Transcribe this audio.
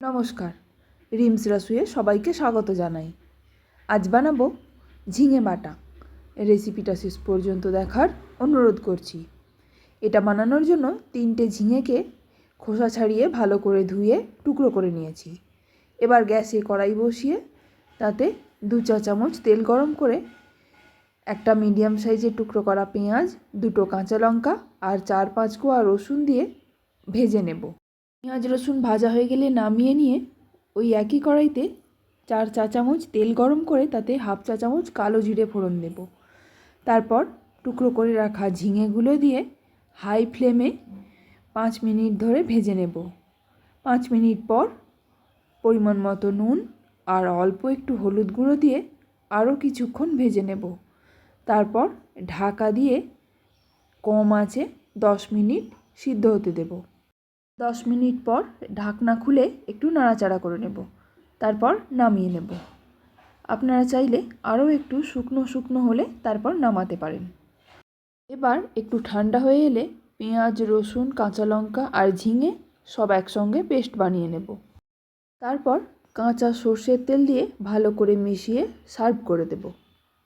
নমস্কার, রিমস রাসুয়ে সবাইকে স্বাগত জানাই। আজ বানাবো ঝিঙে বাটা। রেসিপিটা শেষ পর্যন্ত দেখার অনুরোধ করছি। এটা বানানোর জন্য 3টে ঝিঙেকে খোসা ছাড়িয়ে ভালো করে ধুয়ে টুকরো করে নিয়েছি। এবার গ্যাসে কড়াই বসিয়ে তাতে 2 চা চামচ তেল গরম করে একটা মিডিয়াম সাইজের টুকরো করা পেঁয়াজ, 2টো কাঁচা লঙ্কা আর 4-5 কোয়া রসুন দিয়ে ভেজে নেব। পেঁয়াজ রসুন ভাজা হয়ে গেলে নামিয়ে নিয়ে ওই একই কড়াইতে 4 চা চামচ তেল গরম করে তাতে হাফ চা চামচ কালো জিরে ফোড়ন দেব। তারপর টুকরো করে রাখা ঝিঙেগুলো দিয়ে হাই ফ্লেমে 5 মিনিট ধরে ভেজে নেব। 5 মিনিট পর পরিমাণ মতো নুন আর অল্প একটু হলুদ গুঁড়ো দিয়ে আরও কিছুক্ষণ ভেজে নেব। তারপর ঢাকা দিয়ে কম আঁচে 10 মিনিট সিদ্ধ হতে দেব। 10 মিনিট পর ঢাকনা খুলে একটু নাড়াচাড়া করে নেব। তারপর নামিয়ে নেব। আপনারা চাইলে আরও একটু শুকনো হলে তারপর নামাতে পারেন। এবার একটু ঠান্ডা হয়ে এলে পেঁয়াজ, রসুন, কাঁচা লঙ্কা আর ঝিঙে সব একসঙ্গে পেস্ট বানিয়ে নেব। তারপর কাঁচা সর্ষের তেল দিয়ে ভালো করে মিশিয়ে সার্ভ করে দেব।